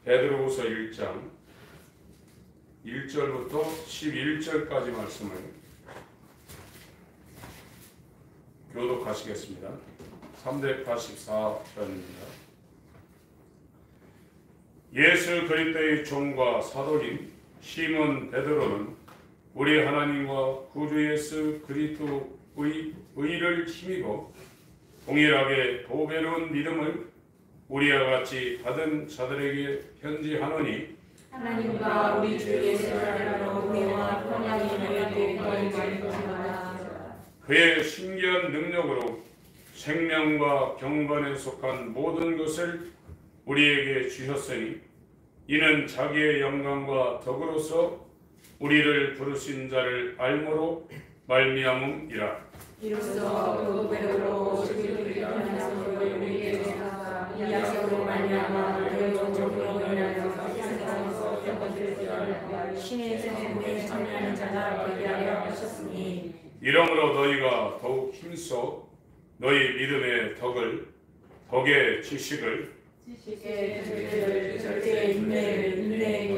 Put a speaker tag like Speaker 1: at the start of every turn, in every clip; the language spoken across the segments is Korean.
Speaker 1: 베드로후서 1장 1절부터 11절까지 말씀을 교독하시겠습니다. 384편입니다. 예수 그리스도의 종과 사도인 시몬 베드로는 우리 하나님과 구주 예수 그리스도의 의를 힘입어 동일하게 보배로운 믿음을 우리와 같이 받은 자들에게 편지하노니
Speaker 2: 하나님과 우리 주 예수 그리스도로 우리와 평안히 이르기를
Speaker 1: 그의 신기한 능력으로 생명과 경건에 속한 모든 것을 우리에게 주셨으니 이는 자기의 영광과 덕으로서 우리를 부르신 자를 알므로 말미암음이라.
Speaker 2: 이로써 그 배우로 우리를 편안하서 우리에게 주사 이 약속으로 말미암아 그의 종족으로 인하여 세상에서 영원히 신의 생명에 참여하는 자가 되게 하려 하셨으니
Speaker 1: 이러므로 너희가 더욱 힘써 너희 믿음의 덕의 지식을
Speaker 2: 절대 인내의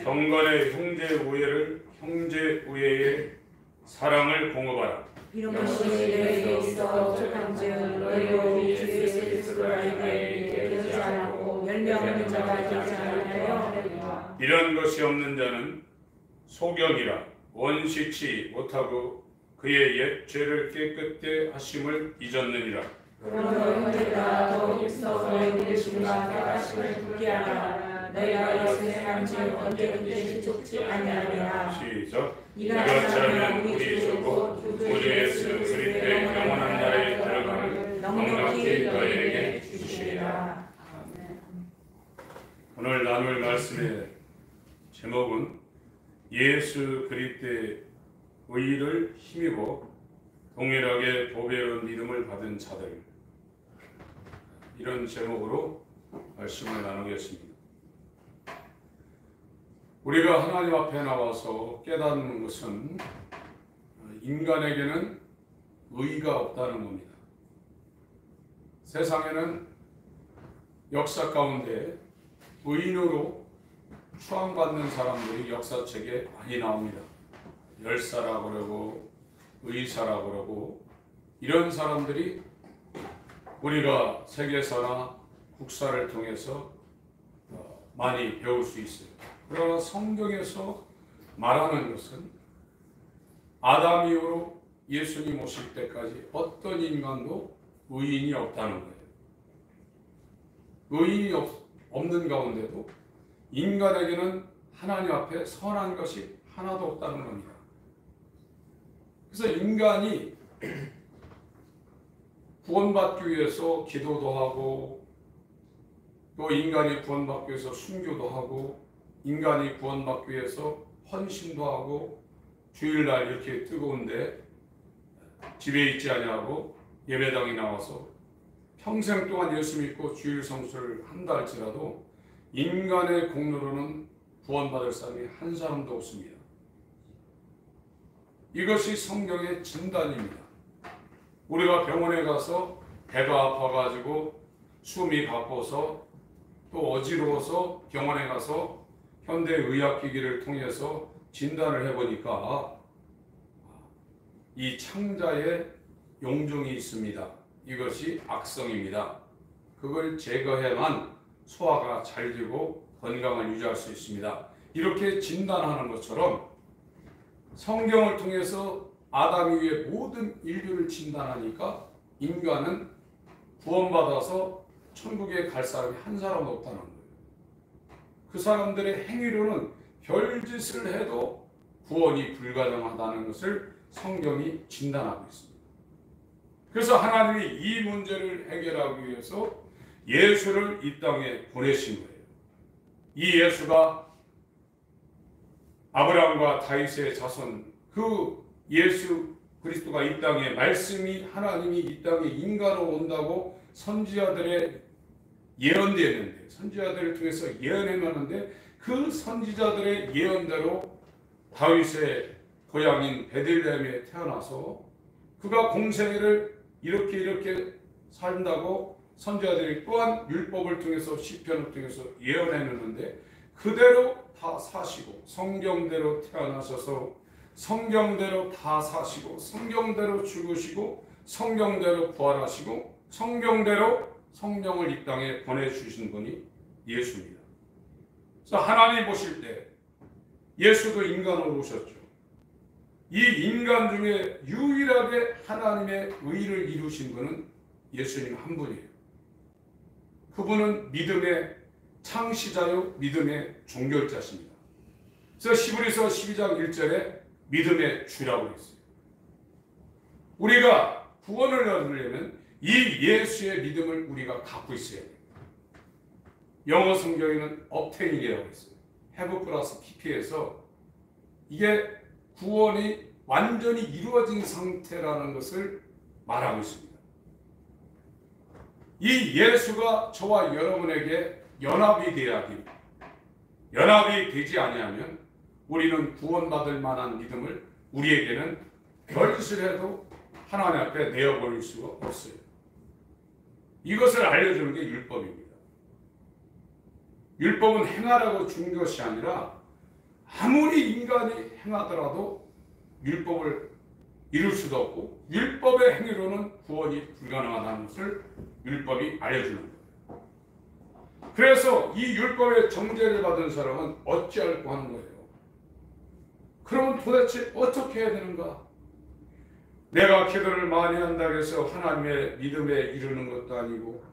Speaker 1: 경건의 형제 우애의 사랑을 공급하라.
Speaker 2: 이런 것이 너희에게 있어 족한즉 너희로 우리 주 예수 그리스도를 알게 되지 않고 멸명하는 자가 되지 않으려.
Speaker 1: 이런 것이 없는 자는 소경이라 원시치 못하고 그의 옛 죄를 깨끗게 하심을 잊었느니라.
Speaker 2: 그러므로 형제들아 더욱 힘써 너희 믿으심과 깨닫심을 굳게 하라. 너희가 예수의 산지 언제든지 죽지 아니하리라.
Speaker 1: 시작.
Speaker 2: 이같이
Speaker 1: 우리 주고 구주 예수 그리스도의 영원한 나라에 들어가는 넉넉히 너희에게 주시리라. 오늘 나눌 말씀의 제목은 예수 그리스도의 의를 힘입어 동일하게 보배로운 믿음을 받은 자들, 이런 제목으로 말씀을 나누겠습니다. 우리가 하나님 앞에 나와서 깨닫는 것은 인간에게는 의가 없다는 겁니다. 세상에는 역사 가운데 의인으로 추앙받는 사람들이 역사책에 많이 나옵니다. 열사라고 그러고 의사라고 그러고 이런 사람들이 우리가 세계사나 국사를 통해서 많이 배울 수 있어요. 그러나 성경에서 말하는 것은 아담 이후로 예수님 오실 때까지 어떤 인간도 의인이 없다는 거예요. 의인이 없는 가운데도 인간에게는 하나님 앞에 선한 것이 하나도 없다는 겁니다. 그래서 인간이 구원받기 위해서 기도도 하고 또 인간이 구원받기 위해서 순교도 하고 인간이 구원받기 위해서 헌신도 하고 주일날 이렇게 뜨거운데 집에 있지 아니하고 예배당에 나와서 평생 동안 예수 믿고 주일 성수를 한다 할지라도 인간의 공로로는 구원받을 사람이 한 사람도 없습니다. 이것이 성경의 진단입니다. 우리가 병원에 가서 배가 아파가지고 숨이 가빠서 또 어지러워서 병원에 가서 현대의학기기를 통해서 진단을 해보니까 이 창자에 용종이 있습니다. 이것이 악성입니다. 그걸 제거해야만 소화가 잘 되고 건강을 유지할 수 있습니다. 이렇게 진단하는 것처럼 성경을 통해서 아담 이후의 모든 인류를 진단하니까 인간은 구원받아서 천국에 갈 사람이 한 사람도 없다는 거예요. 그 사람들의 행위로는 별짓을 해도 구원이 불가능하다는 것을 성경이 진단하고 있습니다. 그래서 하나님이 이 문제를 해결하기 위해서 예수를 이 땅에 보내신 거예요. 이 예수가 아브라함과 다윗의 자손, 그 예수 그리스도가 이 땅에 말씀이 하나님이 이 땅에 인간으로 온다고 선지자들의 예언되었는데 선지자들을 통해서 예언해놨는데 그 선지자들의 예언대로 다윗의 고향인 베들레헴에 태어나서 그가 공생애를 이렇게 산다고 선지자들이 또한 율법을 통해서 시편을 통해서 예언해놓는데 그대로 다 사시고 성경대로 태어나셔서 성경대로 다 사시고 성경대로 죽으시고 성경대로 부활하시고 성경대로 성령을 이 땅에 보내주신 분이 예수입니다. 그래서 하나님 보실 때 예수도 인간으로 오셨죠. 이 인간 중에 유일하게 하나님의 의를 이루신 분은 예수님 한 분이에요. 그분은 믿음의 창시자요 믿음의 종결자십니다. 그래서 히브리서 12장 1절에 믿음의 주라고 했어요. 우리가 구원을 얻으려면 이 예수의 믿음을 우리가 갖고 있어야 돼요. 영어 성경에는 obtain이라고 했어요. have 플러스 pp에서 이게 구원이 완전히 이루어진 상태라는 것을 말하고 있습니다. 이 예수가 저와 여러분에게 연합이 되지 아니하면 우리는 구원받을 만한 믿음을 우리에게는 별실해도 하나님 앞에 내어버릴 수가 없어요. 이것을 알려주는 게 율법입니다. 율법은 행하라고 준 것이 아니라 아무리 인간이 행하더라도 율법을 이룰 수도 없고 율법의 행위로는 구원이 불가능하다는 것을 율법이 알려주는 거예요. 그래서 이 율법의 정죄를 받은 사람은 어찌할꼬 하는 거예요. 그러면 도대체 어떻게 해야 되는가? 내가 기도를 많이 한다고 해서 하나님의 믿음에 이르는 것도 아니고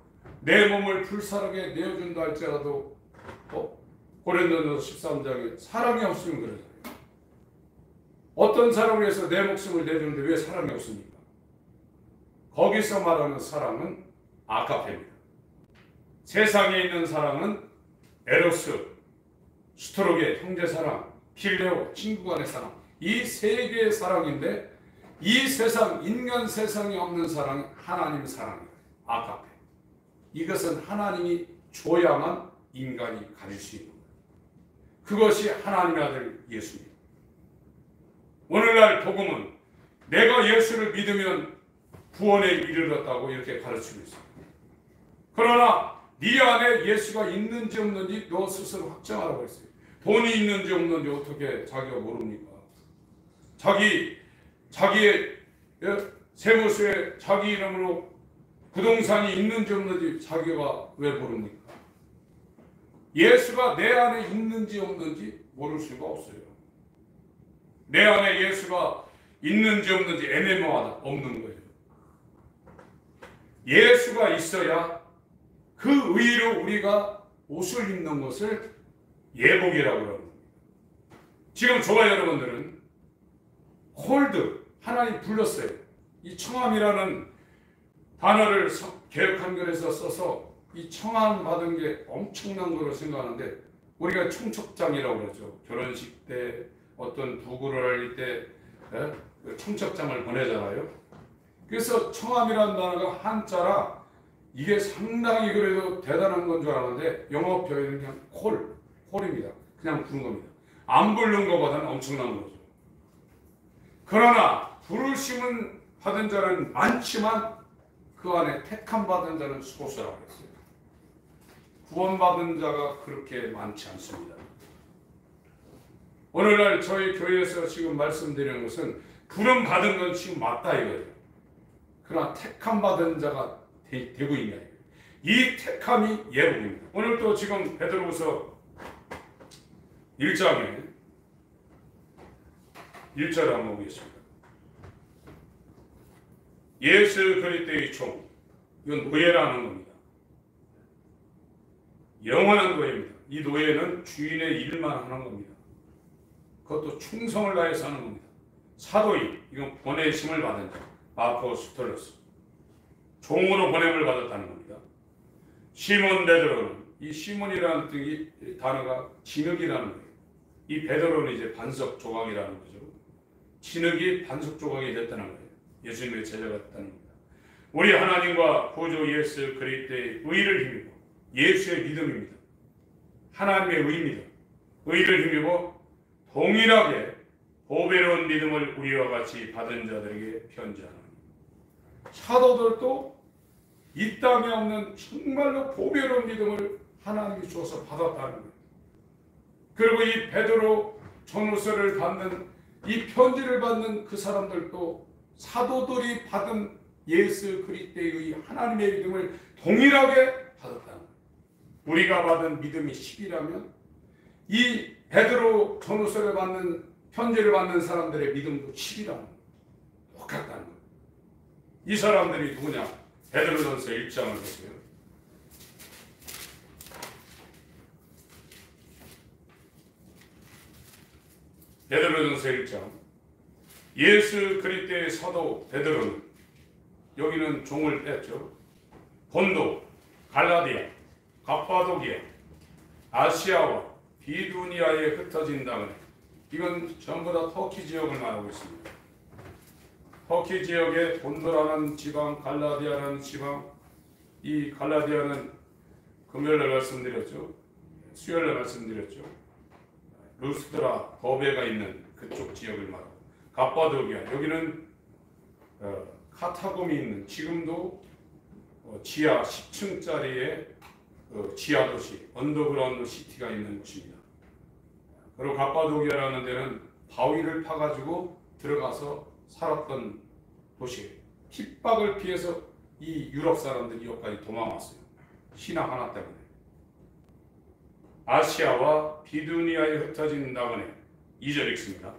Speaker 1: 내 몸을 불사르게 내어준다 할지라도 고린도전서 13장에 사랑이 없으면 그러잖아요. 어떤 사람을 위해서 내 목숨을 내주는데 왜 사랑이 없습니까? 거기서 말하는 사랑은 아가페입니다. 세상에 있는 사랑은 에로스, 스토로게, 형제사랑, 필레오, 친구 간의 사랑, 이 세 개의 사랑인데 이 세상, 인간 세상에 없는 사랑이 하나님 사랑이에요. 아가페. 이것은 하나님이 줘야만 인간이 가질 수 있는 거예요. 그것이 하나님의 아들 예수입니다. 오늘날 복음은 내가 예수를 믿으면 구원에 이르렀다고 이렇게 가르치고 있습니다. 그러나 네 안에 예수가 있는지 없는지 너 스스로 확정하라고 했어요. 돈이 있는지 없는지 어떻게 자기가 모릅니까? 자기의 세무서에 자기 이름으로 부동산이 있는지 없는지 자기가 왜 모릅니까? 예수가 내 안에 있는지 없는지 모를 수가 없어요. 내 안에 예수가 있는지 없는지 애매모호하다 없는 거예요. 예수가 있어야 그 의로 우리가 옷을 입는 것을 예복이라고 합니다. 지금 저와 여러분들은 홀드, 하나님 불렀어요. 이 청함이라는 단어를 개역한글에서 써서 이 청함 받은 게 엄청난 거로 생각하는데 우리가 청첩장이라고 그러죠. 결혼식 때 어떤 부구를 알릴 때 청첩장을 보내잖아요. 그래서 청함이라는 단어가 한자라 이게 상당히 그래도 대단한 건 줄 알았는데 영어 표현은 그냥 콜입니다. 그냥 부른 겁니다. 안 부른 것보다는 엄청난 거죠. 그러나 부르심은 받은 자는 많지만 그 안에 택함 받은 자는 소수라고 했어요. 구원받은 자가 그렇게 많지 않습니다. 오늘날 저희 교회에서 지금 말씀드리는 것은 부름 받은 건 지금 맞다 이거예요. 그러나 택함 받은 자가 되고 있냐. 이 택함이 예복입니다. 오늘 또 지금 베드로후서 1장에 1절을 한번 보겠습니다. 예수 그리스도의 종, 이건 노예라는 겁니다. 영원한 노예입니다. 이 노예는 주인의 일만 하는 겁니다. 그것도 충성을 다해서 하는 겁니다. 사도인, 이건 보내심을 받은 자, 아포스톨로스, 종으로 보냄을 받았다는 겁니다. 시몬 베드로는, 이 시몬이라는 뜻이 단어가 진흙이라는 거예요. 이 베드로는 이제 반석 조각이라는 거죠. 진흙이 반석 조각이 됐다는 거예요. 예수님의 제자가 됐다는 겁니다. 우리 하나님과 구주 예수 그리스도의 의를 힘입어 예수의 믿음입니다. 하나님의 의입니다. 의를 힘입어 동일하게 보배로운 믿음을 우리와 같이 받은 자들에게 편지하는 사도들도 이 땅에 없는 정말로 보배로운 믿음을 하나님이 주어서 받았다는 거예요. 그리고 이 베드로 전후서를 받는 이 편지를 받는 그 사람들도 사도들이 받은 예수 그리스도의 하나님의 믿음을 동일하게 받았다는 거예요. 우리가 받은 믿음이 10이라면 이 베드로 전후서를 받는 편지를 받는 사람들의 믿음도 10이라는 거예요. 똑같다는 거예요. 이 사람들이 누구냐? 베드로전서 1장을 보세요. 베드로전서 1장. 예수 그리스도의 사도 베드로는, 여기는 종을 뺐죠. 본도, 갈라디아, 갑바도기아, 아시아와 비두니아에 흩어진 다음에, 이건 전부 다 터키 지역을 말하고 있습니다. 터키 지역의 본도라는 지방, 갈라디아라는 지방, 이 갈라디아는 금요일날 말씀드렸죠. 수요일날 말씀드렸죠. 루스드라, 더베가 있는 그쪽 지역을 말하고, 갑바도기아, 여기는 카타곰이 있는, 지금도 지하 10층짜리의 지하 도시, 언더그라운드 시티가 있는 곳입니다. 그리고 갑바도기아라는 데는 바위를 파가지고 들어가서 살았던 도시. 핍박을 피해서 이 유럽 사람들이 여기까지 도망왔어요. 신앙 하나 때문에. 아시아와 비두니아에 흩어진 나그네. 2절 읽습니다.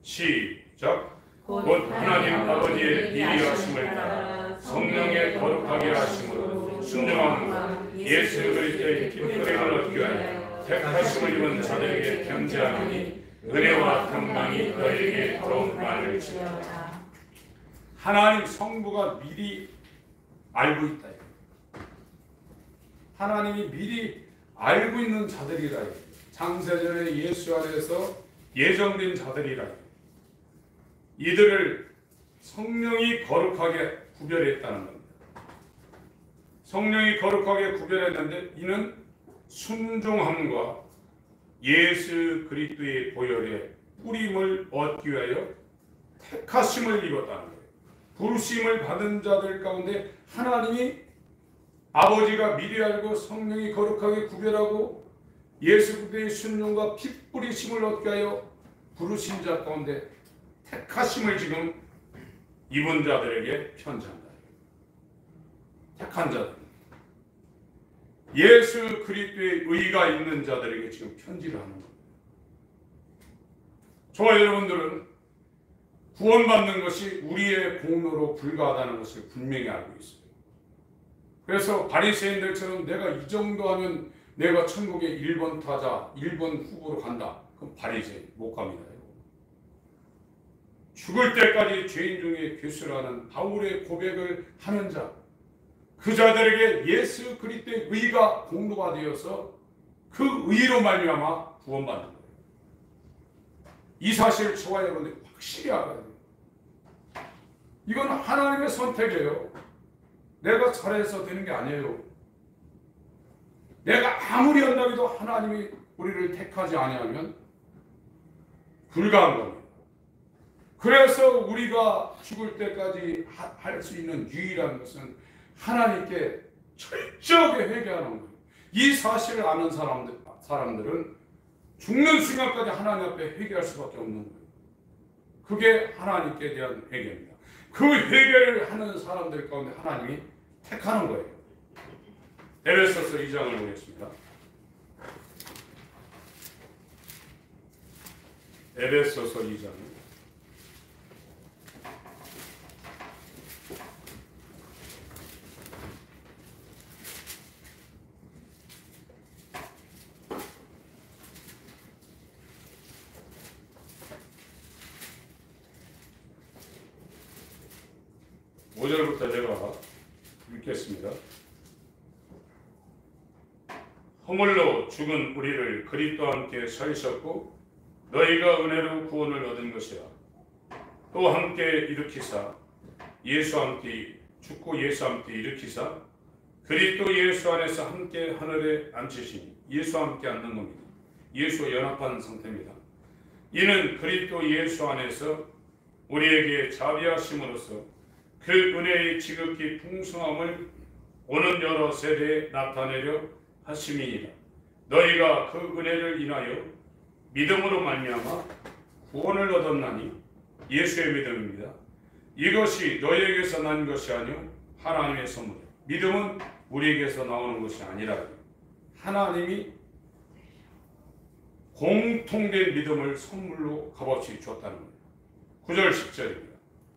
Speaker 1: 시작. 곧 하나님 아버지의 비리하심을 따라 성령의 거룩하게 하심으로 순종함과 예수 그리스도의 기쁨을 얻기 위하여 택하심을 입은 자들에게 편지하노니 은혜와 평강이 너에게 더욱 많을지어다. 하나님 성부가 미리 알고 있다. 하나님이 미리 알고 있는 자들이라. 창세전에 예수 안에서 예정된 자들이라. 이들을 성령이 거룩하게 구별했다는 겁니다. 성령이 거룩하게 구별했는데 이는 순종함과 예수 그리스도의 보혈에 뿌림을 얻기 위하여 택하심을 입었다는 거예요. 부르심을 받은 자들 가운데 하나님이 아버지가 미리 알고 성령이 거룩하게 구별하고 예수 그리스도의 순종과 피 뿌리심을 얻게 하여 부르신 자 가운데 택하심을 지금 입은 자들에게 편지한다. 택한 자들, 예수 그리스도의 의가 있는 자들에게 지금 편지를 하는 겁니다. 저와 여러분들은 구원받는 것이 우리의 공로로 불가하다는 것을 분명히 알고 있어요. 그래서 바리새인들처럼 내가 이 정도 하면 내가 천국의 1번 타자, 1번 후보로 간다. 그럼 바리새인 못 갑니다. 죽을 때까지 죄인 중에 괴수라는 바울의 고백을 하는 자, 그 자들에게 예수 그리스도의 의가 공로가 되어서 그 의로 말미암아 구원받는 거예요. 이 사실을 저와 여러분들이 확실히 알아야 돼요. 이건 하나님의 선택이에요. 내가 잘해서 되는 게 아니에요. 내가 아무리 한다고 하나님이 우리를 택하지 아니하면 불가한 겁니다. 그래서 우리가 죽을 때까지 할 수 있는 유일한 것은 하나님께 철저하게 회개하는 거예요. 이 사실을 아는 사람들은 죽는 순간까지 하나님 앞에 회개할 수밖에 없는 거예요. 그게 하나님께 대한 회개입니다. 그 회개를 하는 사람들 가운데 하나님이 택하는 거예요. 에베소서 2장을 보겠습니다. 에베소서 2장. (5절부터) 제가 읽겠습니다. 허물로 죽은 우리를 그리스도와 함께 살리셨고 너희가 은혜로 구원을 얻은 것이라. 또 함께 일으키사 예수와 함께 죽고 예수와 함께 일으키사 그리스도 예수 안에서 함께 하늘에 앉히시니 예수와 함께 앉는 겁니다. 예수와 연합한 상태입니다. 이는 그리스도 예수 안에서 우리에게 자비하심으로써 그 은혜의 지극히 풍성함을 오는 여러 세대에 나타내려 하심이니라. 너희가 그 은혜를 인하여 믿음으로 말미암아 구원을 얻었나니 예수의 믿음입니다. 이것이 너희에게서 난 것이 아니요 하나님의 선물이라. 믿음은 우리에게서 나오는 것이 아니라 하나님이 공통된 믿음을 선물로 값없이 줬다는 거예요. 9절 10절입니다.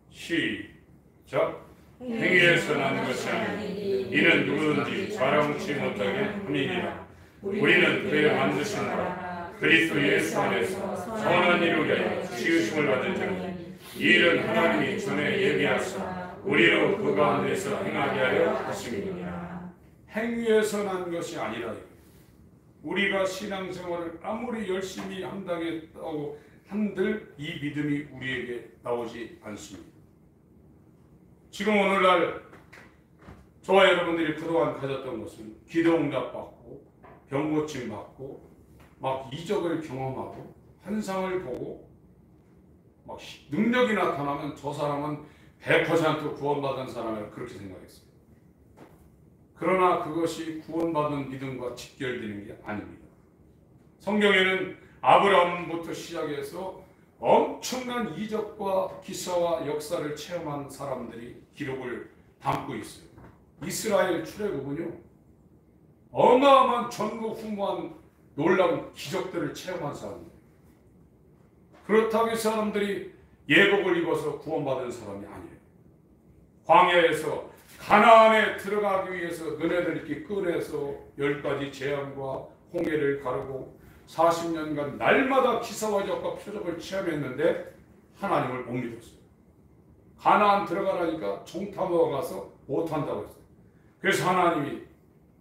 Speaker 1: 시작. 행위에서 난 것이 아니니 이는 누구든지 자랑치 못하게 함이니라. 우리는 그의 만드신 바 그리스도 예수 안에서 선한 일을 위하여 지으심을 받은 자니 이 일은 하나님이 전에 예비하사 우리로 그 가운데서 행하게 하려 하심이니라. 행위에서 난 것이 아니라 우리가 신앙생활을 아무리 열심히 한다고 한들 이 믿음이 우리에게 나오지 않습니다. 지금 오늘날 저와 여러분들이 그동안 가졌던 것은 기도응답 받고 병고침 받고 막 이적을 경험하고 환상을 보고 막 능력이 나타나면 저 사람은 100% 구원받은 사람이라고 그렇게 생각했어요. 그러나 그것이 구원받은 믿음과 직결되는 게 아닙니다. 성경에는 아브라함부터 시작해서 엄청난 이적과 기사와 역사를 체험한 사람들이 기록을 담고 있어요. 이스라엘 출애굽은요, 어마어마한 전무후무한 놀라운 기적들을 체험한 사람들. 그렇다고 이 사람들이 예복을 입어서 구원받은 사람이 아니에요. 광야에서 가나안에 들어가기 위해서 너네들 이렇게 꺼내서 10가지 재앙과 홍해를 가르고 40년간 날마다 기사와 적과 표적을 체험했는데 하나님을 못 믿었어요. 가나안 들어가라니까 정탐하고 가서 못한다고 했어요. 그래서 하나님이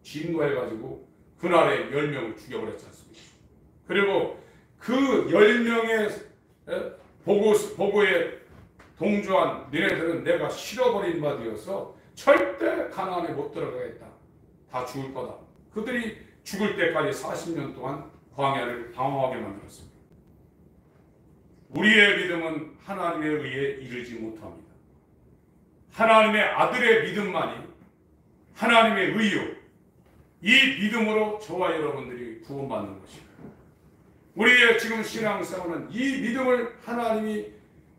Speaker 1: 진노해가지고 그날에 10명을 죽여버렸지 않습니까? 그리고 그 10명의 보고에 동조한 너네들은 내가 실어버린 바 되어서 절대 가나안에 못 들어가겠다. 다 죽을 거다. 그들이 죽을 때까지 40년 동안 광야를 방황하게 만들었습니다. 우리의 믿음은 하나님에 의해 이르지 못합니다. 하나님의 아들의 믿음만이 하나님의 의요, 이 믿음으로 저와 여러분들이 구원받는 것입니다. 우리의 지금 신앙생활은 이 믿음을 하나님이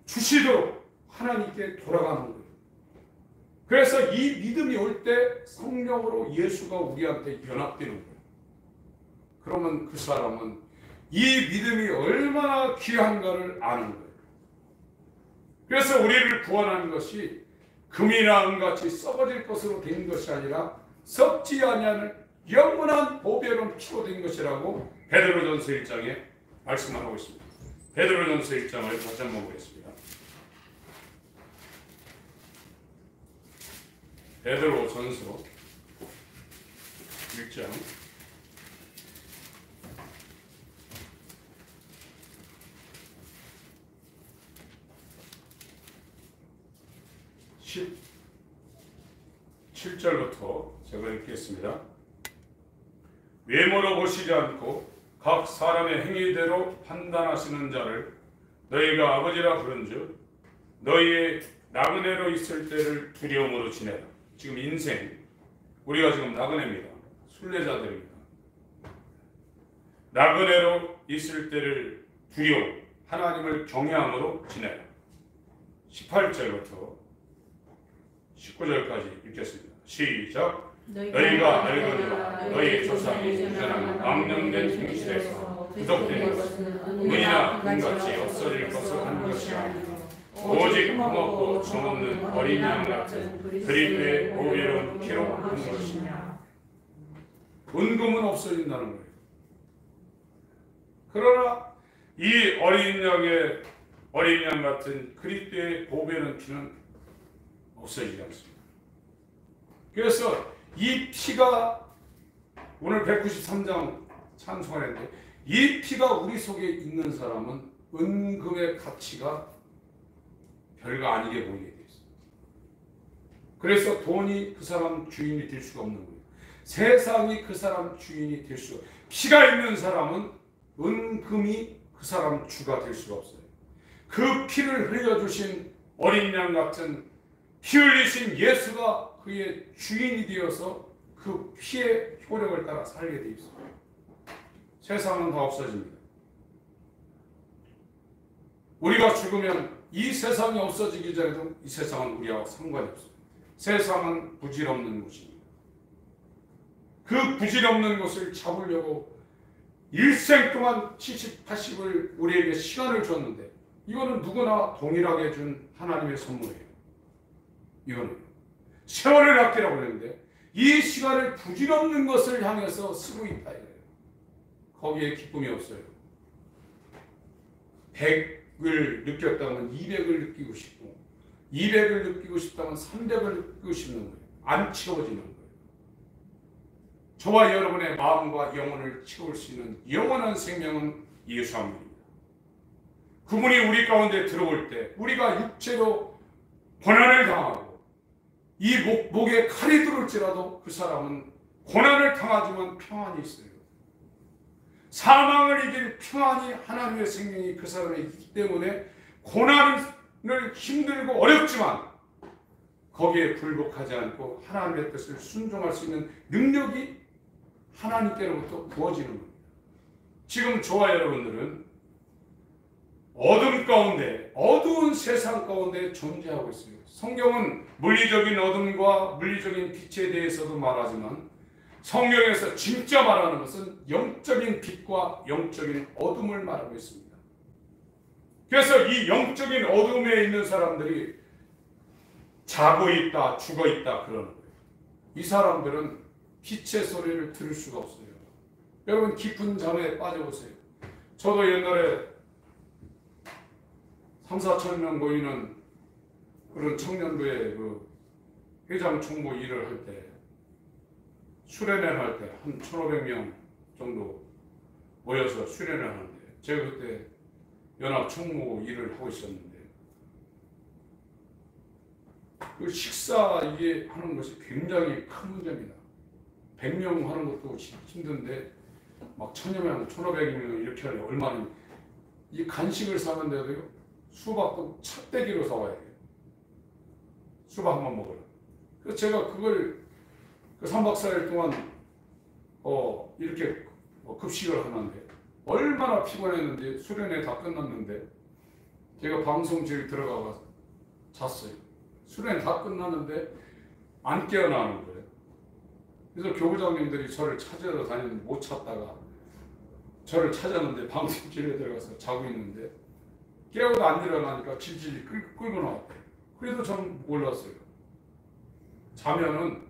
Speaker 1: 주시도록 하나님께 돌아가는 거예요. 그래서 이 믿음이 올 때 성령으로 예수가 우리한테 연합되는 거예요. 그러면 그 사람은 이 믿음이 얼마나 귀한가를 아는 거예요. 그래서 우리를 구원하는 것이 금이나 은같이 썩어질 것으로 된 것이 아니라 썩지 아니하는 영원한 보배로운 피로 된 것이라고 베드로전서 1장에 말씀하고 있습니다. 베드로전서 1장을 다시 한번 보겠습니다. 베드로전서 1장 17절부터 제가 읽겠습니다. 외모로 보시지 않고 각 사람의 행위대로 판단하시는 자를 너희가 아버지라 부른즉 너희의 나그네로 있을 때를 두려움으로 지내라. 지금 인생, 우리가 지금 나그네입니다. 순례자들입니다. 나그네로 있을 때를 두려움, 하나님을 경외함으로 지내라. 18절부터 19절까지 읽겠습니다. 시작. 너희가 알거니와 너희 조상이 주장한 망령된 행실에서 구속된 것은 은이나 금같이 없어질 것을 한 것이 아니고 오직 흠없고 정없는 어린 양 같은 그리스도의 보배로운 피로 한 것이냐. 은금은 없어진다는 거예요. 그러나 이 어린 양 같은 그리스도의 보배로운 피는 없어지지 않습니다. 그래서 이 피가 오늘 193장 찬송하는데 이 피가 우리 속에 있는 사람은 은금의 가치가 별거 아니게 보이게 되어 있습니다. 그래서 돈이 그 사람 주인이 될 수가 없는 거예요. 세상이 그 사람 주인이 될 수가 없어요. 피가 있는 사람은 은금이 그 사람 주가 될 수가 없어요. 그 피를 흘려주신 어린 양 같은 피 흘리신 예수가 그 그의 주인이 되어서 그 피의 효력을 따라 살게 돼 있어요. 세상은 다 없어집니다. 우리가 죽으면 이 세상이 없어지기 전에도 이 세상은 우리와 상관이 없어요. 세상은 부질없는 곳입니다. 그 부질없는 것을 잡으려고 일생 동안 70, 80을 우리에게 시간을 줬는데 이거는 누구나 동일하게 준 하나님의 선물이에요. 이거는 세월을 아끼라고 그랬는데 이 시간을 부질없는 것을 향해서 쓰고 있다 이거예요. 거기에 기쁨이 없어요. 100을 느꼈다면 200을 느끼고 싶고 200을 느끼고 싶다면 300을 느끼고 싶는 거예요. 안 채워지는 거예요. 저와 여러분의 마음과 영혼을 채울 수 있는 영원한 생명은 예수 한 분입니다. 그분이 우리 가운데 들어올 때 우리가 육체로 고난을 당하고 이 목에 칼이 들어올지라도 그 사람은 고난을 당하지만 평안이 있어요. 사망을 이길 평안이 하나님의 생명이 그 사람에 있기 때문에 고난을 힘들고 어렵지만 거기에 굴복하지 않고 하나님의 뜻을 순종할 수 있는 능력이 하나님께로부터 부어지는 겁니다. 지금 저와 여러분들은 어둠 가운데, 어두운 세상 가운데 존재하고 있어요. 성경은 물리적인 어둠과 물리적인 빛에 대해서도 말하지만 성경에서 진짜 말하는 것은 영적인 빛과 영적인 어둠을 말하고 있습니다. 그래서 이 영적인 어둠에 있는 사람들이 자고 있다, 죽어 있다 그러는 거예요. 이 사람들은 빛의 소리를 들을 수가 없어요. 여러분 깊은 잠에 빠져보세요. 저도 옛날에 3, 4천 명 모이는 그런 청년부의 그 회장 총무 일을 할 때 수련회 할 때 한 1,500명 정도 모여서 수련회 하는데 제가 그때 연합 총무 일을 하고 있었는데 그 식사 이게 하는 것이 굉장히 큰 문제입니다. 100명 하는 것도 힘든데 막 1,000여 명, 1,500명 이렇게 하려면 얼마나 이 간식을 사는데도요 수박도 찻대기로 사와야 돼요. 수박 한 번 먹으려. 그래서 제가 그걸 그 3박 4일 동안 이렇게 급식을 하는데 얼마나 피곤했는지 수련회 다 끝났는데 제가 방송실 들어가서 잤어요. 수련회 다 끝났는데 안 깨어나는 거예요. 그래서 교부장님들이 저를 찾으러 다니는데 못 찾다가 저를 찾았는데 방송실에 들어가서 자고 있는데 깨워도 안 일어나니까 질질 끌고 나왔대요. 그래도 전 몰랐어요. 자면은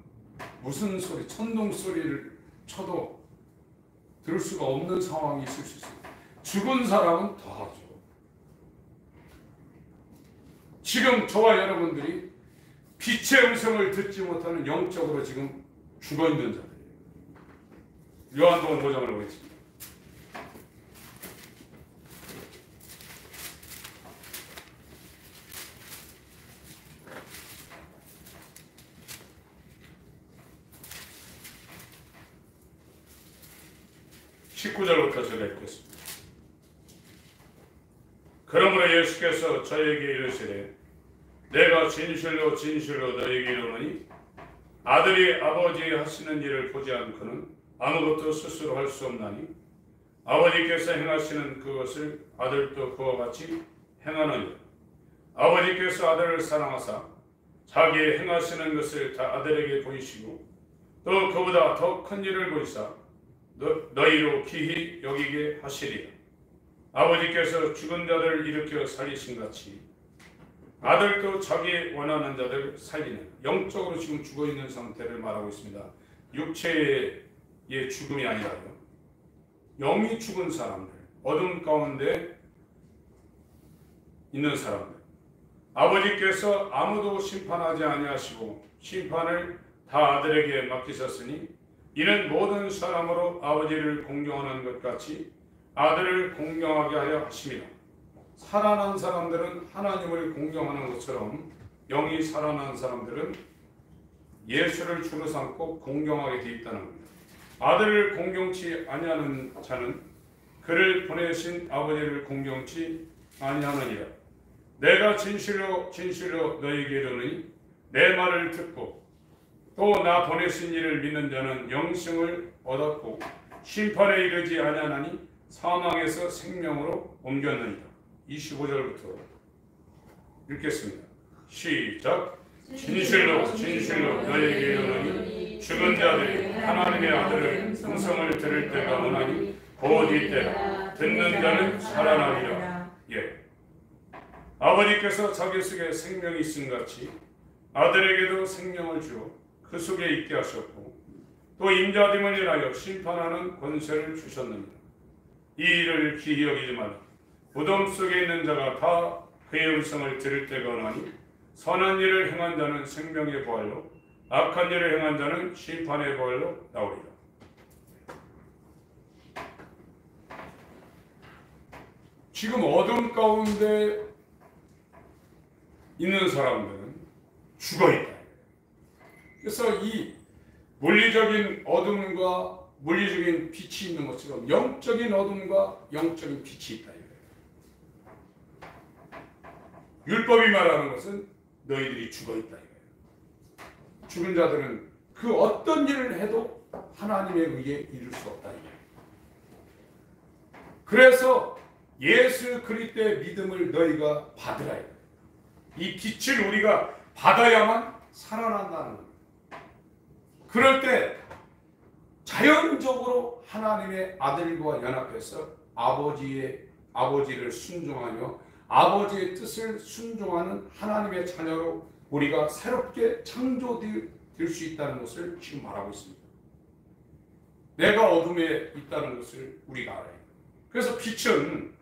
Speaker 1: 무슨 소리, 천둥 소리를 쳐도 들을 수가 없는 상황이 있을 수 있어요. 죽은 사람은 더 하죠. 지금 저와 여러분들이 빛의 음성을 듣지 못하는 영적으로 지금 죽어 있는 자들이에요. 요한복음 5장을 보겠습니다. (19절부터) 제가 읽겠습니다. 그러므로 예수께서 저에게 이르시되 내가 진실로 진실로 너에게 이르노니 아들이 아버지 하시는 일을 보지 않고는 아무것도 스스로 할 수 없나니 아버지께서 행하시는 그것을 아들도 그와 같이 행하느니라. 아버지께서 아들을 사랑하사 자기 행하시는 것을 다 아들에게 보이시고 또 그보다 더 큰 일을 보이사 너희로 기히 여기게 하시리라. 아버지께서 죽은 자들 일으켜 살리신 같이 아들도 자기 원하는 자들 살리는, 영적으로 지금 죽어있는 상태를 말하고 있습니다. 육체의 죽음이 아니라요. 영이 죽은 사람들, 어둠 가운데 있는 사람들, 아버지께서 아무도 심판하지 아니하시고 심판을 다 아들에게 맡기셨으니 이는 모든 사람으로 아버지를 공경하는 것 같이 아들을 공경하게 하려 하심이라. 살아난 사람들은 하나님을 공경하는 것처럼 영이 살아난 사람들은 예수를 주로 삼고 공경하게 되어 있다는 겁니다. 아들을 공경치 아니하는 자는 그를 보내신 아버지를 공경치 아니하느니라. 내가 진실로 진실로 너희에게 이르노니 내 말을 듣고 또 나 보내신 이를 믿는 자는 영생을 얻었고 심판에 이르지 아니하나니 사망에서 생명으로 옮겼느니라. 25절부터 읽겠습니다. 시작. 진실로 진실로 너희에게 이르노니 죽은 자들이 하나님의 아들의 음성을 들을 때가 오나니 곧 이때라. 듣는 자는 살아나리라. 예. 아버지께서 자기 속에 생명이 있음 같이 아들에게도 생명을 주어 그 속에 있게 하셨고 또 인자됨을 인하여 심판하는 권세를 주셨느니라. 이 일을 기이 여기지 말라. 무덤 속에 있는 자가 다 그의 음성을 들을 때가 오나니 선한 일을 행한 자는 생명의 부활로 악한 일을 행한 자는 심판의 부활로 나오리라. 지금 어둠 가운데 있는 사람들은 죽어있다. 그래서 이 물리적인 어둠과 물리적인 빛이 있는 것처럼 영적인 어둠과 영적인 빛이 있다. 율법이 말하는 것은 너희들이 죽어있다. 죽은 자들은 그 어떤 일을 해도 하나님의 의에 이룰 수 없다. 그래서 예수 그리스도의 믿음을 너희가 받으라. 이 빛을 우리가 받아야만 살아난다는 겁니다. 그럴 때 자연적으로 하나님의 아들과 연합해서 아버지를 순종하며 아버지의 뜻을 순종하는 하나님의 자녀로 우리가 새롭게 창조될 수 있다는 것을 지금 말하고 있습니다. 내가 어둠에 있다는 것을 우리가 알아요. 그래서 빛은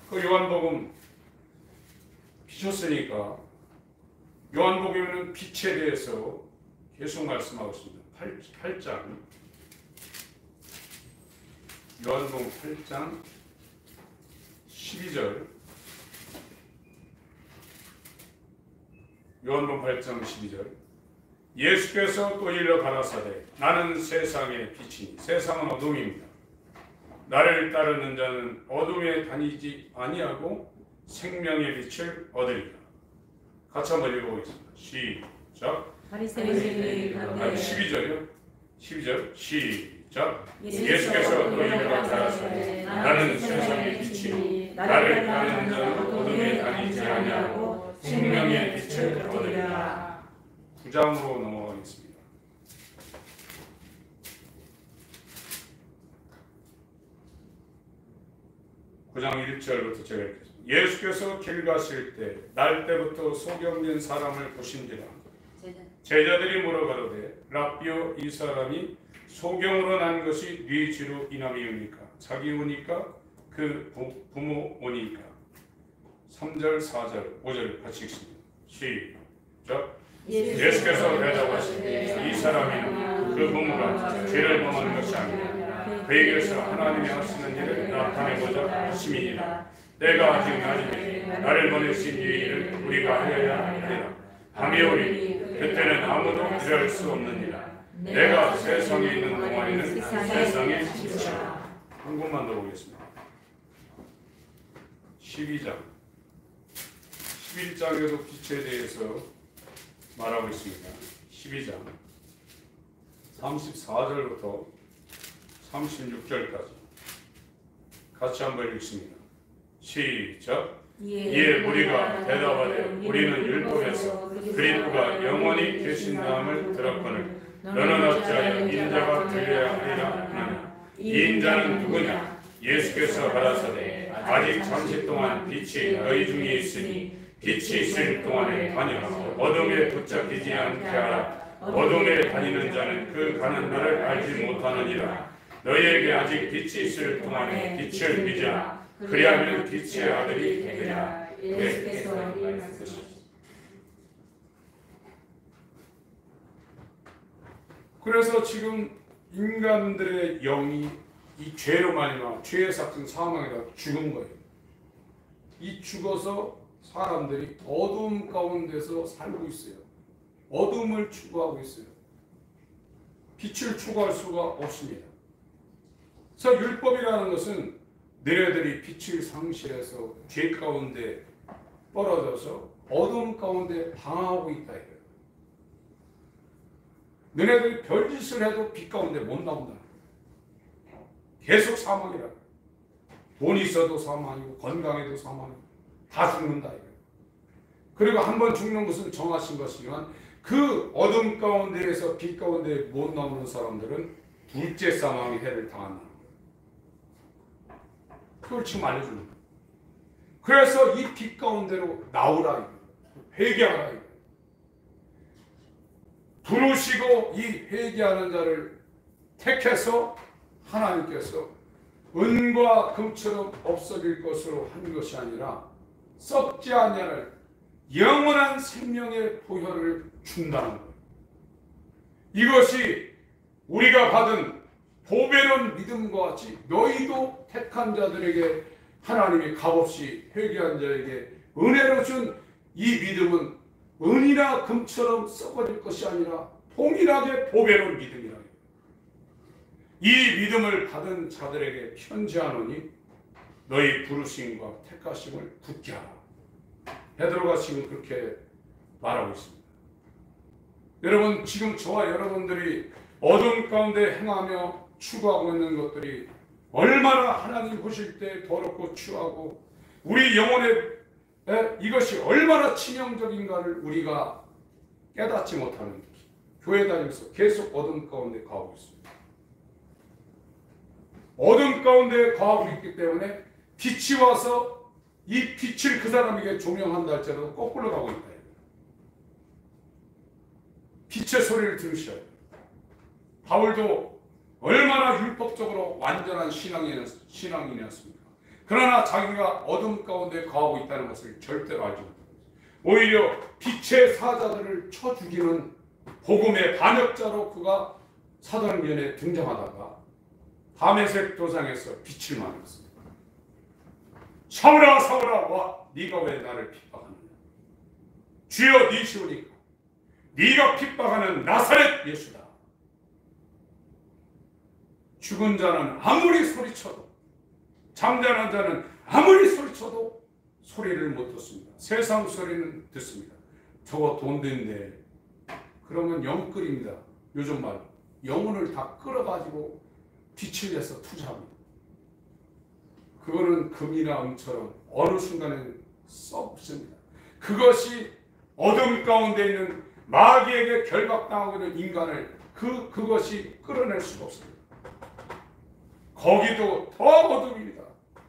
Speaker 1: 그 요한복음 비쳤으니까 요한복음에는 빛에 대해서 계속 말씀하고 있습니다. 8장 요한복음 8장 12절 요한복음 8장 12절 예수께서 또 일러 가라사대 나는 세상의 빛이니 세상은 어둠입니다. 나를 따르는 자는 어둠에 다니지 아니하고 생명의 빛을 얻으리라. 같이 한번 읽어보겠습니다. 시작. 12절이요. 12절 시작. 예수께서 또 일러 가라사대 나는 세상의 빛이니 나를 따르는 자는 어둠에 다니지 아니하고 생명의 빛을 얻으리라. 9장으로 넘어가겠습니다. 9장 1절부터 제가 읽겠습니다. 예수께서 길 가실 때 날 때부터 소경된 사람을 보신지라. 제자들이 물어가로되 랍비여 이 사람이 소경으로 난 것이 네 죄로 인함이옵니까? 자기 오니까 그 부모 오니까. 3절 4절 5절 같이 읽습니다. 시작. 예수께서 대답하시되 이 사람이 그 부모가 죄를 범한 것이 아니라 그에게서 하나님이 하시는 일을 나타내고자 하심이니라. 때가 아직 낮이니 나를 보내신 이 일을 우리가 하여야 하리라. 밤이 오리니 그때는 아무도 일할 수 없느니라. 내가 세상에 있는 동안에는 세상의 빛이라. 한 곳만 더 보겠습니다. 12장 11장에도 빛에 대해서 말하고 있습니다. 12장 34절부터 36절까지 같이 한번 읽습니다. 시작. 이에 우리가 대답하되 우리는 율법에서 그리스도가 영원히 계신다함을 들었거늘 너는 어찌하여 인자가 들려야 하리라 하느냐. 이 인자는 누구냐. 예수께서 가라사대 아직 잠시 동안 빛이 너희 중에 있으니 빛이 있을 동안에 다녀 어둠에 붙잡히지 않게 하라. 어둠에 다니는 자는 그 가는 날을 알지 못하느니라. 너희에게 아직 빛이 있을 동안에 빛을 비자. 그리하면 빛의 아들이 되리라. 그래서 지금 인간들의 영이 이 죄로 말미암아 죄의 삭은 사망이라 죽은 거예요. 이 죽어서 사람들이 어둠 가운데서 살고 있어요. 어둠을 추구하고 있어요. 빛을 추구할 수가 없습니다. 그래서 율법이라는 것은 너희들이 빛을 상실해서 죄 가운데 떨어져서 어둠 가운데 방황하고 있다. 너네들이 별짓을 해도 빛 가운데 못 나온다. 계속 사망이라. 돈이 있어도 사망이고 건강해도 사망이고 다 죽는다. 그리고 한번 죽는 것은 정하신 것이지만 그 어둠 가운데에서 빛 가운데 못 나오는 사람들은 둘째 사망의 해를 당한다는 거예요. 그걸 지금 알려주는 거예요. 그래서 이 빛 가운데로 나오라. 회개하라. 두루시고 이 회개하는 자를 택해서 하나님께서 은과 금처럼 없어질 것으로 한 것이 아니라 썩지 아니할 영원한 생명의 보혈을 준다는 거예요. 이것이 우리가 받은 보배로운 믿음과 같이 너희도 택한 자들에게 하나님이 값없이 회개한 자에게 은혜로 준 이 믿음은 은이나 금처럼 썩어질 것이 아니라 동일하게 보배로운 믿음이라. 이 믿음을 받은 자들에게 편지하노니 너희 부르심과 택하심을 굳게 하라. 베드로가 지금 그렇게 말하고 있습니다. 여러분, 지금 저와 여러분들이 어둠 가운데 행하며 추구하고 있는 것들이 얼마나 하나님 보실 때 더럽고 추하고 우리 영혼에 이것이 얼마나 치명적인가를 우리가 깨닫지 못하는 거죠. 교회 다니면서 계속 어둠 가운데 가고 있습니다. 어둠 가운데 가고 있기 때문에 빛이 와서 이 빛을 그 사람에게 조명한다 할지라도 거꾸로 가고 있다. 빛의 소리를 들으셔야 돼요. 바울도 얼마나 율법적으로 완전한 신앙인이었습니까? 그러나 자기가 어둠 가운데 거하고 있다는 것을 절대로 알지 못합니다. 오히려 빛의 사자들을 쳐 죽이는 복음의 반역자로 그가 사도행전에 등장하다가 다메섹 도상에서 빛을 만났습니다. 사울아 사울아 와 네가 왜 나를 핍박하느냐. 주여 니시오니까 네가 핍박하는 나사렛 예수다. 죽은 자는 아무리 소리쳐도 잠자는 자는 아무리 소리쳐도 소리를 못 듣습니다. 세상 소리는 듣습니다. 저거 돈 된대. 그러면 영 끓입니다. 요즘 말 영혼을 다 끌어가지고 빛을 내서 투자합니다. 그거는 금이나 은처럼 어느 순간에는 썩습니다. 그것이 어둠 가운데 있는 마귀에게 결박당하고 있는 인간을 그것이 끌어낼 수가 없습니다. 거기도 더 어둠입니다.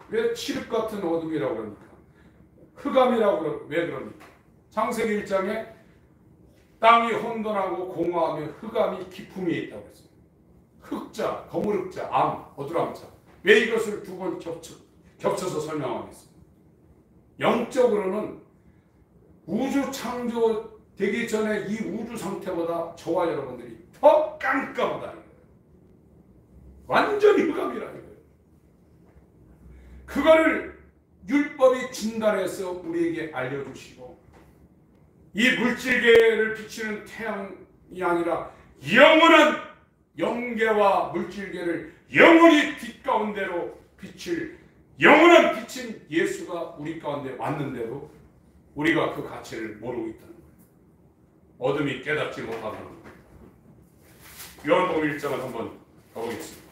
Speaker 1: 왜 칠흑 같은 어둠이라고 그럽니까? 흑암이라고 왜 그럽니까? 창세기 1장에 땅이 혼돈하고 공허하며 흑암이 깊음에 있다고 했어요. 흑자, 거물흑자, 암, 어두람자. 왜 이것을 두 번 겹쳐서 설명하겠습니다. 영적으로는 우주 창조되기 전에 이 우주 상태보다 저와 여러분들이 더 깜깜하다. 완전히 흑암이라는 거예요. 그거를 율법이 진단해서 우리에게 알려주시고 이 물질계를 비추는 태양이 아니라 영원한 영계와 물질계를 영원히 빛 가운데로 비칠 영원한 빛인 예수가 우리 가운데 왔는데도 우리가 그 가치를 모르고 있다는 거예요. 어둠이 깨닫지 못하는 거예요. 요한복음 1장을 한번 가보겠습니다.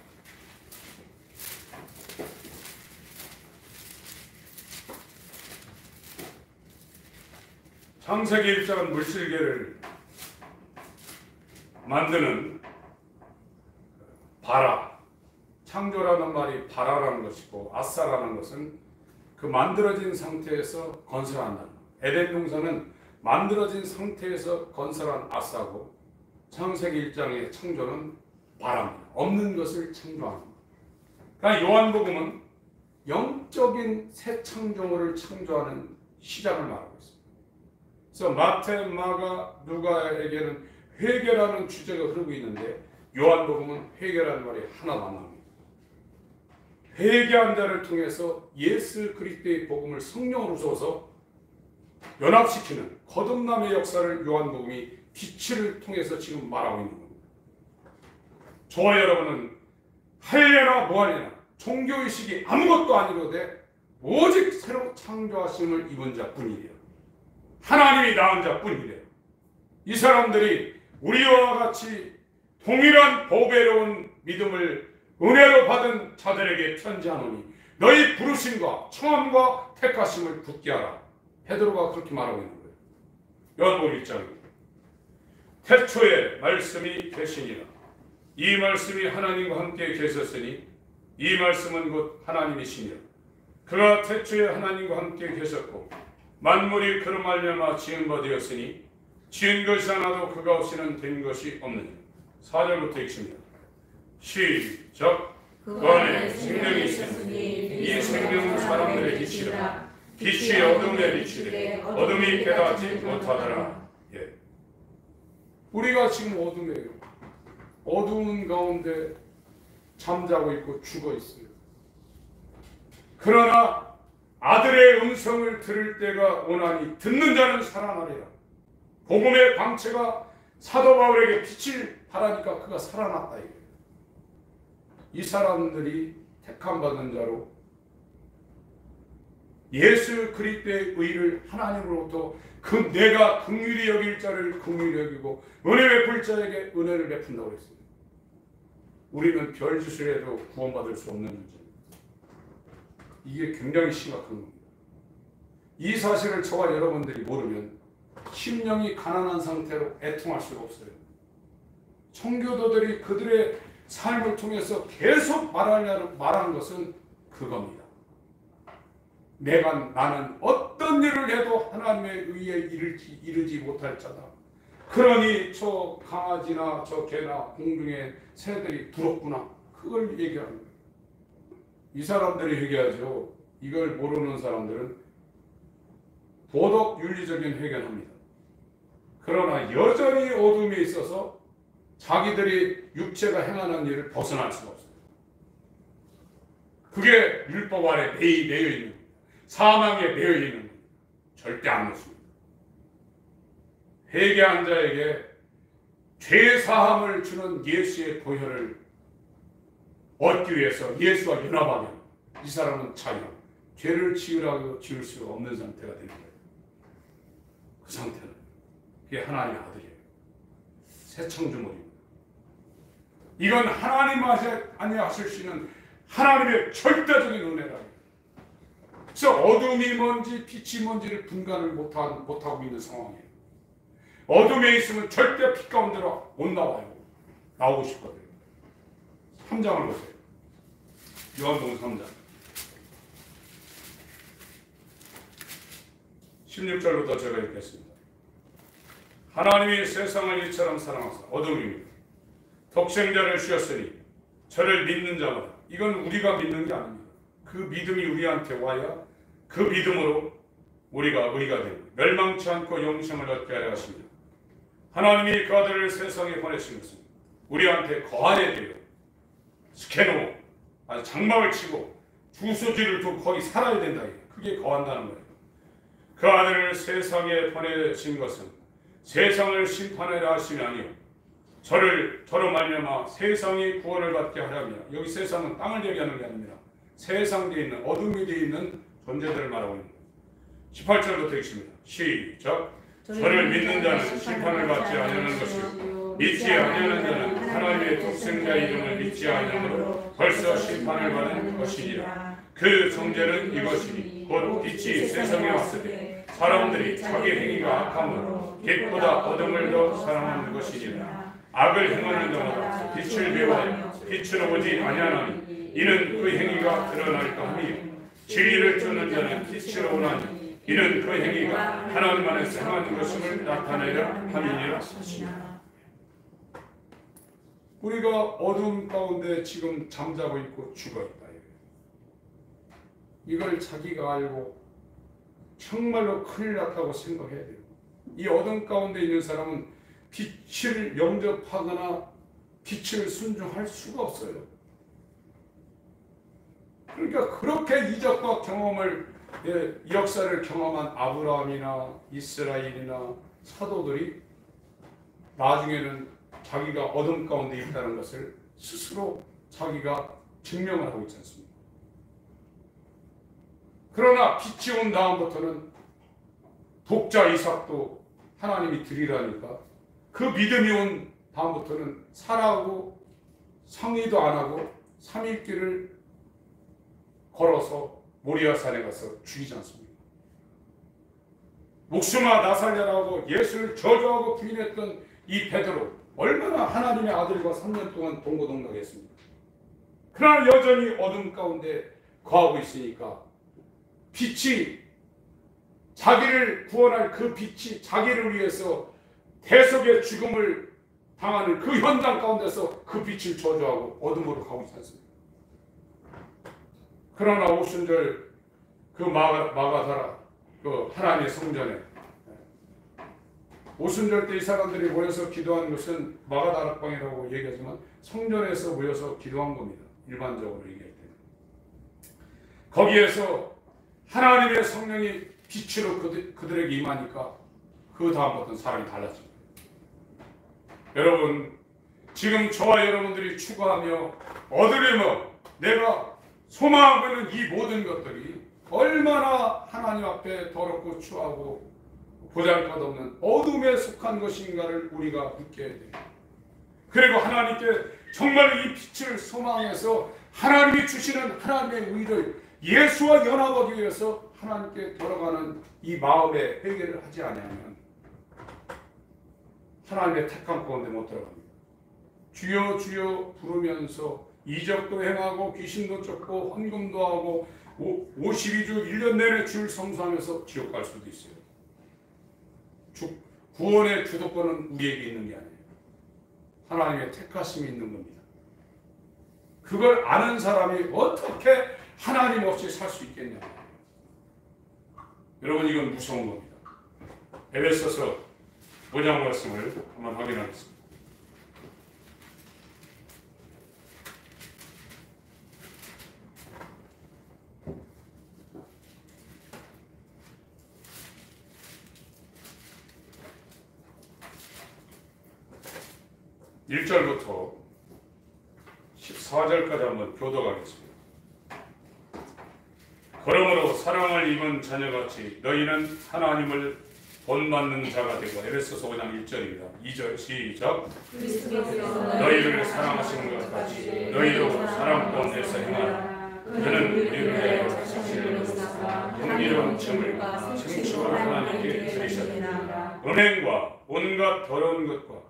Speaker 1: 창세기 1장은 물질계를 만드는 바라, 창조라는 말이 바라라는 것이고 아사라는 것은 그 만들어진 상태에서 건설한다. 에덴 동산은 만들어진 상태에서 건설한 아사고 창세기 1장의 창조는 바라입니다. 없는 것을 창조하는 것. 그러니까 요한복음은 영적인 새 창조물을 창조하는 시작을 말하고 있습니다. 그래서 마태, 마가, 누가에게는 회개라는 주제가 흐르고 있는데 요한복음은 회개라는 말이 하나도 안 나옵니다. 회개한 자를 통해서 예수 그리스도의 복음을 성령으로 주어서 연합시키는 거듭남의 역사를 요한복음이 빛을 통해서 지금 말하고 있는 겁니다. 저와 여러분은 할래나 뭐하려나 종교의식이 아무것도 아니로되 오직 새로 창조하심을 입은 자뿐이래요. 하나님이 낳은 자뿐이래요. 이 사람들이 우리와 같이 동일한 보배로운 믿음을 은혜로 받은 자들에게 편지하노니 너희 부르심과 청함과 택하심을 붙게 하라. 베드로가 그렇게 말하고 있는 거예요. 요한복음 1장. 태초에 말씀이 계시니라. 이 말씀이 하나님과 함께 계셨으니 이 말씀은 곧 하나님이시니라. 그가 태초에 하나님과 함께 계셨고 만물이 그로 말미암아 지은 바 되었으니 지은 것이 하나도 그가 없이는 된 것이 없느니라. 4절부터 읽습니다. 시작. 그 안에 생명이 있으니 이 생명은 사람들의 빛이라. 빛이 어둠에 비치되 어둠이 깨닫지 못하더라. 예. 우리가 지금 어둠이에요. 어두운 가운데 잠자고 있고 죽어 있어요. 그러나 아들의 음성을 들을 때가 오나니 듣는 자는 살아나리라. 복음의 광채가 사도 바울에게 빛을 발하니까 그가 살아났다. 이 사람들이 택함 받은 자로 예수 그리스도의 의를 하나님으로부터 그 내가 긍휼히 여길 자를 긍휼히 여기고 은혜 베풀 자에게 은혜를 베푼다고 했습니다. 우리는 별짓을 해도 구원받을 수 없는 문제입니다. 이게 굉장히 심각한 겁니다. 이 사실을 저와 여러분들이 모르면 심령이 가난한 상태로 애통할 수가 없어요. 청교도들이 그들의 삶을 통해서 계속 말하는 것은 그겁니다. 나는 어떤 일을 해도 하나님의 의에 이르지 못할 자다. 그러니 저 강아지나 저 개나 공중의 새들이 두렵구나. 그걸 얘기하는 거예요. 이 사람들이 얘기하죠. 이걸 모르는 사람들은 도덕 윤리적인 회견합니다. 그러나 여전히 어둠에 있어서 자기들이 육체가 행하는 일을 벗어날 수가 없어요. 그게 율법 아래 매여 있는, 사망에 매여 있는 절대 안 놓습니다. 회개한 자에게 죄 사함을 주는 예수의 보혈을 얻기 위해서 예수와 연합하면 이 사람은 자유, 죄를 지으라고 지을 수가 없는 상태가 되는 거예요. 그 상태는 그게 하나님의 아들이에요. 새 창조물입니다. 이건 하나님 아니하실 수 있는 하나님의 절대적인 은혜라. 그래서 어둠이 뭔지 빛이 뭔지를 분간을 못하고 있는 상황이에요. 어둠에 있으면 절대 빛 가운데로 못 나와요. 나오고 싶거든요. 3장을 보세요. 요한복음 3장 16절부터 제가 읽겠습니다. 하나님이 세상을 이처럼 사랑하사 어둠입니다. 독생자를 주셨으니 저를 믿는 자마다, 이건 우리가 믿는 게 아닙니다. 그 믿음이 우리한테 와야 그 믿음으로 우리가 의가 되고 멸망치 않고 영생을 얻게 하려 하십니다. 하나님이 그 아들을 세상에 보내신 것은 우리한테 거하게 돼요. 스캐너, 장막을 치고 주소지를 두고 거기 살아야 된다. 그게 거한다는 거예요. 그 아들을 세상에 보내신 것은 세상을 심판하려 하심이 아니요 저로 말미암아 세상이 구원을 받게 하려며, 여기 세상은 땅을 얘기하는 게 아닙니다. 세상에 있는 어둠이 되어 있는 존재들을 말하고 있는 거예요. 18절부터 읽습니다. 시작. 저를 믿는 자는 심판을 받지 아니하는 것이요 믿지 아니하는 자는 하나님의 독생자 이름을 믿지 아니하므로 벌써 심판을 받은 것이니라. 그 정죄는 이것이니 곧 빛이 세상에 왔을 때 사람들이 자기 행위가 악함으로 빛보다 어둠을 더 사랑하는 것이니라. 악을 행하는 자마다 빛을 배워하여 빛으로 오지 아니하나니 이는 그 행위가 드러날까 하니 진리를 쫓는 자는 빛으로 오나니 이는 그 행위가 하나님 안에서 행하는 것임을 나타내려 함이니라. 우리가 어둠 가운데 지금 잠자고 있고 죽어있다. 이걸 자기가 알고 정말로 큰일 났다고 생각해야 돼요. 이 어둠 가운데 있는 사람은 빛을 영접하거나 빛을 순종할 수가 없어요. 그러니까 그렇게 이적과 경험을, 역사를 경험한 아브라함이나 이스라엘이나 사도들이 나중에는 자기가 어둠 가운데 있다는 것을 스스로 자기가 증명을 하고 있지 않습니까? 그러나 빛이 온 다음부터는 독자 이삭도 하나님이 드리라니까 그 믿음이 온 다음부터는 살아하고 상의도 안 하고 3일길을 걸어서 모리아산에 가서 죽이지 않습니까? 목숨아 나 살려라고 예수를 저주하고 부인했던 이 베드로, 얼마나 하나님의 아들과 3년 동안 동고동락했습니까? 그러나 여전히 어둠 가운데 거하고 있으니까 빛이, 자기를 구원할 그 빛이 자기를 위해서 대속의 죽음을 당하는 그 현장 가운데서 그 빛을 저주하고 어둠으로 가고 있지 않습니까? 그러나 오순절 그 마가다라 그 하나님의 성전에 오순절 때 이 사람들이 모여서 기도하는 것은 마가다락방이라고 얘기하지만 성전에서 모여서 기도한 겁니다. 일반적으로 얘기할 때는. 거기에서 하나님의 성령이 빛으로 그들에게 임하니까 그 다음부터는 사람이 달라집니다. 여러분, 지금 저와 여러분들이 추구하며 얻으려며 내가 소망하고 있는 이 모든 것들이 얼마나 하나님 앞에 더럽고 추하고 보잘것없는 어둠에 속한 것인가를 우리가 느껴야 돼요. 그리고 하나님께 정말 이 빛을 소망해서 하나님이 주시는 하나님의 의를 예수와 연합하기 위해서 하나님께 돌아가는 이 마음의 회개를 하지 않으면 하나님의 택함 가운데 못 들어갑니다. 주여 주여 부르면서 이적도 행하고 귀신도 쫓고 헌금도 하고 52주 1년 내내 주를 성수하면서 지옥 갈 수도 있어요. 구원의 주도권은 우리에게 있는 게 아니에요. 하나님의 택하심이 있는 겁니다. 그걸 아는 사람이 어떻게 하나님 없이 살 수 있겠냐. 여러분, 이건 무서운 겁니다. 에베소서 5장 말씀을 한번 확인하겠습니다. (1절부터) 14절까지 한번 교도하겠습니다. 그러므로 사랑을 입은 자녀같이 너희는 하나님을 본받는 자가 되고. 에베소서 5장 1절입니다. 2절 시작. 너희를 사랑하시는 것 같이 너희도 사랑 가운데서 행하라. 그는 우리를 위하여 자신을 내어주사 영리로운 춤을 증축으로 하나님께 드리셨다. 은행과 온갖 더러운 것과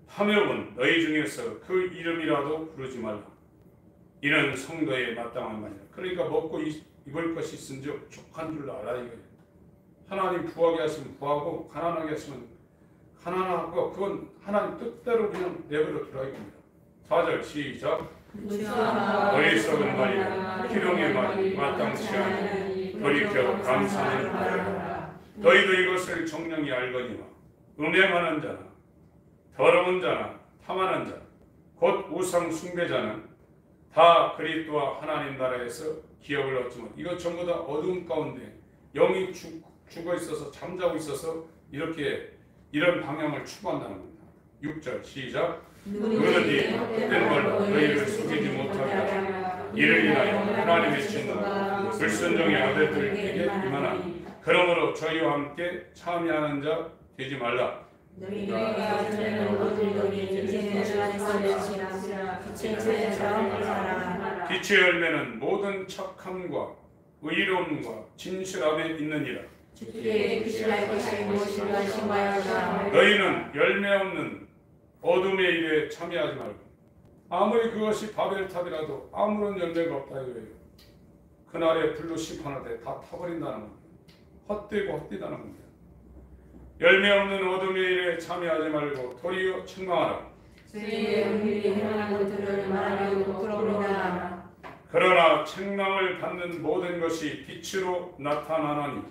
Speaker 1: 탐욕은 너희 중에서 그 이름이라도 부르지 말라. 이는 성도에 마땅한 말이다. 그러니까 먹고 입을 것이 있은즉 족한 줄 알아야 이거예요. 하나님 부하게 하시면 부하고 가난하게 하시면 가난하고, 그건 하나님 뜻대로 그냥 내버려 두라 이겁니다. 4절 시작. 너희 썩은 말이나 희롱의 말이 마땅치 않으니 돌이켜 감사하는 바라. 너희도 이것을 정령이 알거니와 음행하는 자나 더러운 자나 탐하는 자 곧 우상 숭배자는 다 그리스도와 하나님 나라에서 기업을 얻지만, 이거 전부 다 어두운 가운데 영이 죽어 있어서 잠자고 있어서 이런 방향을 추구한다는 겁니다. 6절 시작. 누구든지 헛된 말로 너희를 속이지 못하게 하라. 이를 인하여 하나님의 진노가 불순종의 아들들에게 임하나니 그러므로 저희와 함께 참여하는 자 되지 말라.
Speaker 2: 너희가 전에는 얻으려니 이제는 주 안에서 내시라. 빛의 열매처럼 살아라.
Speaker 1: 빛의 열매는 모든 착함과 의로움과 진실함에 있느니라.
Speaker 2: 주께 빛이 날 것이 무엇인가 신고하여라.
Speaker 1: 너희는 열매 없는 어둠의 일에 참여하지 말고, 아무리 그것이 바벨탑이라도 아무런 열매가 없다 이거예요. 그날에 불로 심판하되 다 타버린다는 겁니다. 헛되고 헛되다는 겁니다. 열매 없는 어둠의 일에 참여하지 말고 도리어 책망하라.
Speaker 2: 주의 은밀히 행하는 것들을 말하면 부끄러우리라.
Speaker 1: 그러나 책망을 받는 모든 것이 빛으로 나타나나니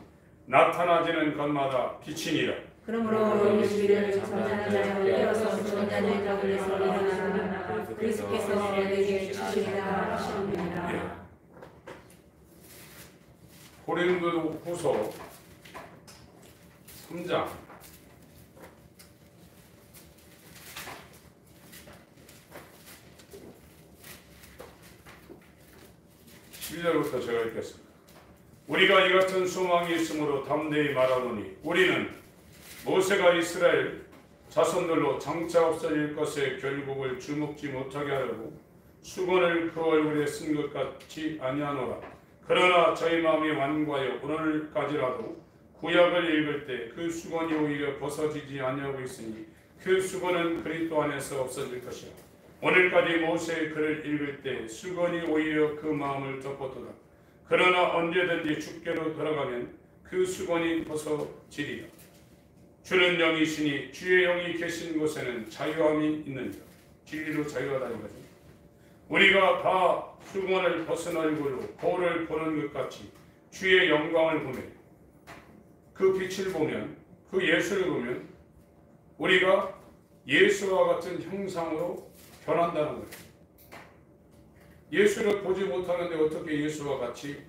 Speaker 1: 나타나지는 것마다 빛이니라.
Speaker 2: 그러므로 너희 주위를 잠자는 자를 깨어서 죽은 자들 가운데서 일어나라. 그리스도께서 너희에게 주시리라 하시옵니다.
Speaker 1: 고린도후서 3장 11절부터 제가 읽겠습니다. 우리가 이 같은 소망이 있으므로 담대히 말하노니 우리는 모세가 이스라엘 자손들로 장차 없어질 것의 결국을 주목지 못하게 하려고 수건을 그 얼굴에 쓴 것 같이 아니하노라. 그러나 저희 마음이 완고하여 오늘까지라도 구약을 읽을 때 그 수건이 오히려 벗어지지 아니하고 있으니 그 수건은 그리스도 안에서 없어질 것이라. 오늘까지 모세의 글을 읽을 때 수건이 오히려 그 마음을 덮었도다. 그러나 언제든지 주께로 돌아가면 그 수건이 벗어지리라. 주는 영이시니 주의 영이 계신 곳에는 자유함이 있느니라. 진리로 자유하다는 거죠. 우리가 다 수건을 벗은 얼굴로 거울을 보는 것 같이 주의 영광을 보며 그 빛을 보면, 그 예수를 보면 우리가 예수와 같은 형상으로 변한다는 거예요. 예수를 보지 못하는데 어떻게 예수와 같이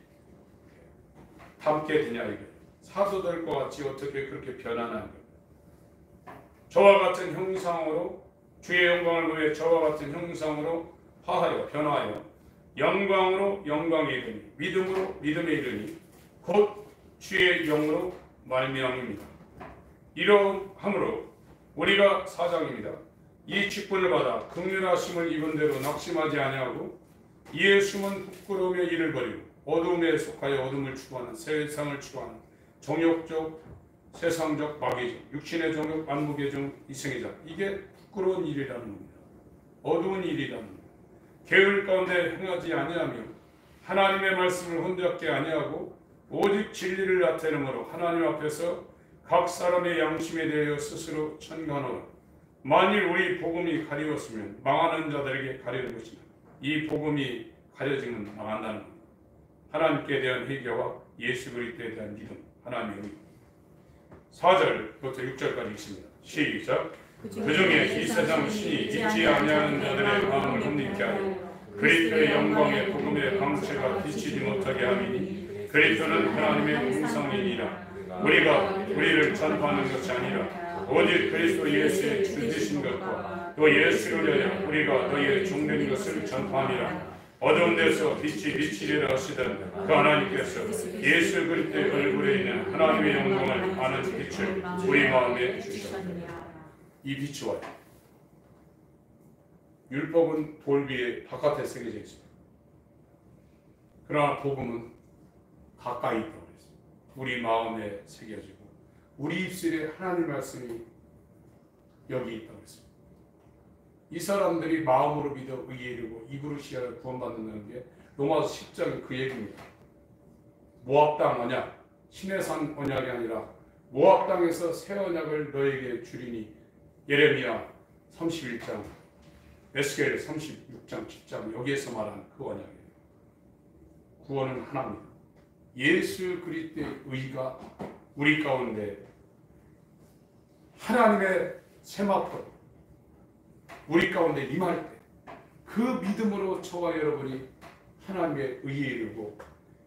Speaker 1: 닮게 되냐 이거예요. 사도들과 같이 어떻게 그렇게 변하는 거예요. 저와 같은 형상으로, 주의 영광을 보여 저와 같은 형상으로 화하여 변화하여 영광으로 영광에 이르니, 믿음으로 믿음에 이르니 곧 주의 영으로 말미암습니다. 이러함으로 우리가 4장입니다. 이 직분을 받아 긍휼하심을 입은 대로 낙심하지 아니하고 이에 숨은 부끄러움의 일을 버리고 어둠에 속하여 어둠을 추구하는 세상을 추구하는 정욕적 세상적 마귀적 육신의 정욕 안목의 정 이생의 자, 이게 부끄러운 일이라는 겁니다. 어두운 일이라는 겁니다. 게을 가운데 행하지 아니하며 하나님의 말씀을 혼잡게 아니하고 오직 진리를 나타내므로 하나님 앞에서 각 사람의 양심에 대하여 스스로 천간하노라. 만일 우리 복음이 가리웠으면 망하는 자들에게 가려는 것이다. 이 복음이 가려지면 망한다는 겁니다. 하나님께 대한 회개와 예수 그리스도에 대한 믿음, 하나님의 의. 4절부터 6절까지 읽습니다. 시작. 그 중에 이 세상 신이 잊지 아니하는 자들의 마음을 혼미케 하여 그리스도의 영광의 복음의 방체가 비치지 못하게 하리니 그리스도는 하나님의 형상이니라. 우리가 우리를 전파하는 것이 아니라 오직 그리스도 예수의 주 되신 것과 또 예수를 위하여 우리가 너희의 종된 것을 전파하니라. 어두운 데서 빛이 비치리라 하시던 그 하나님께서 예수 그리스도의 얼굴에 있는 하나님의 영광을 아는 빛을 우리 마음에 주셨습니다. 이 빛이 와요. 율법은 돌 위에 바깥에 새겨져 있습니다. 그러나 복음은 가까이 있다고 그랬어요. 우리 마음에 새겨지고 우리 입술에 하나님 말씀이 여기 있다고 했습니다. 이 사람들이 마음으로 믿어 의에 이르고 입으로 시하여 구원받는다는 게 로마서 10장의 그 얘기입니다. 모압 땅 언약, 시내산 언약이 아니라 모압 땅에서 새 언약을 너에게 주리니 예레미야 31장, 에스겔 36장, 10장 여기에서 말하는 그 언약이에요. 구원은 하나입니다. 예수 그리스도의 의가 우리 가운데 하나님의 세마포 우리 가운데 임할 때 그 믿음으로 저와 여러분이 하나님의 의에 이르고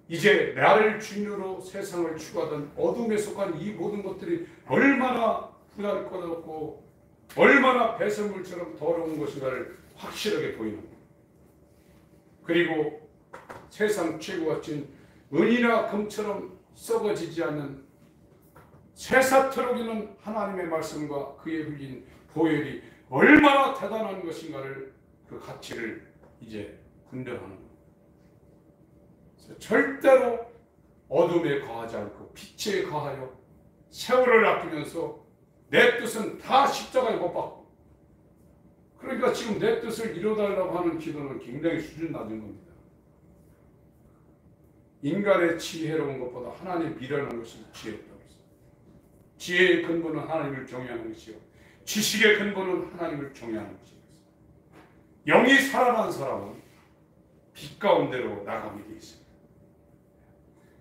Speaker 1: 이제 나를 주인으로 세상을 추구하던 어둠에 속한 이 모든 것들이 얼마나 부담스럽고 얼마나 배설물처럼 더러운 것인가를 확실하게 보이는 겁니다. 그리고 세상 최고가 진 은이나 금처럼 썩어지지 않는 새사토록 있는 하나님의 말씀과 그에 흘린 보혈이 얼마나 대단한 것인가를 그 가치를 이제 분별하는 겁니다. 절대로 어둠에 거하지 않고 빛에 거하여 세월을 아끼면서 내 뜻은 다 십자가에 못 박고 그러니까 지금 내 뜻을 이뤄달라고 하는 기도는 굉장히 수준 낮은 겁니다. 인간의 지혜로운 것보다 하나님 미련한 것이 지혜롭다고 했어요. 지혜의 근본은 하나님을 경외하는 것이요 지식의 근본은 하나님을 경외하는 것입니다. 영이 살아난 사람은 빛 가운데로 나가게 되어 있습니다.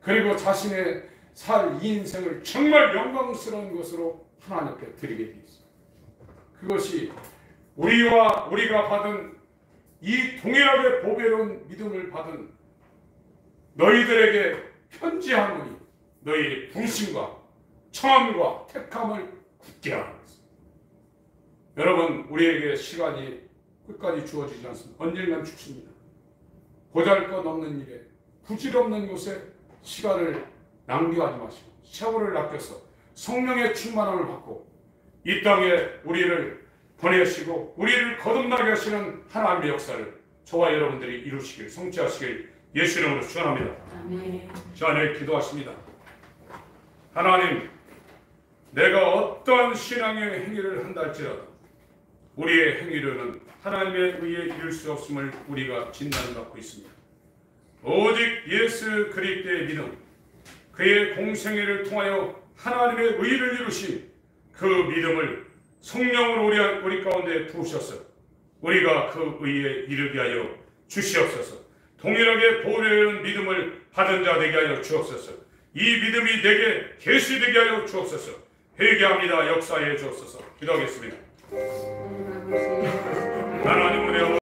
Speaker 1: 그리고 자신의 살 이 인생을 정말 영광스러운 것으로 하나님 앞에 드리게 되어 있습니다. 그것이 우리가 받은 이 동일하게 보배로운 믿음을 받은 너희들에게 편지하노니 너희의 부르심과 청함과 택함을 굳게 하라. 여러분 우리에게 시간이 끝까지 주어지지 않습니다. 언젠간 죽습니다. 보잘것없는 일에 부질없는 곳에 시간을 낭비하지 마시고 세월을 아껴서 성령의 충만함을 받고 이 땅에 우리를 보내시고 우리를 거듭나게 하시는 하나님의 역사를 저와 여러분들이 이루시길 성취하시길 예수 이름으로 축원합니다.
Speaker 2: 아멘.
Speaker 1: 저 안에 기도하십니다. 하나님, 내가 어떠한 신앙의 행위를 한다 할지라도 우리의 행위로는 하나님의 의에 이룰 수 없음을 우리가 진단받고 있습니다. 오직 예수 그리스도의 믿음, 그의 공생애를 통하여 하나님의 의를 이루신 그 믿음을 성령으로 우리 가운데 부으셔서 우리가 그 의에 이르게 하여 주시옵소서. 동일하게 보배는 믿음을 받은 자 되게 하여 주옵소서. 이 믿음이 내게 계시되게 하여 주옵소서. 회개합니다. 역사해 주옵소서. 기도하겠습니다. 하나님, 우리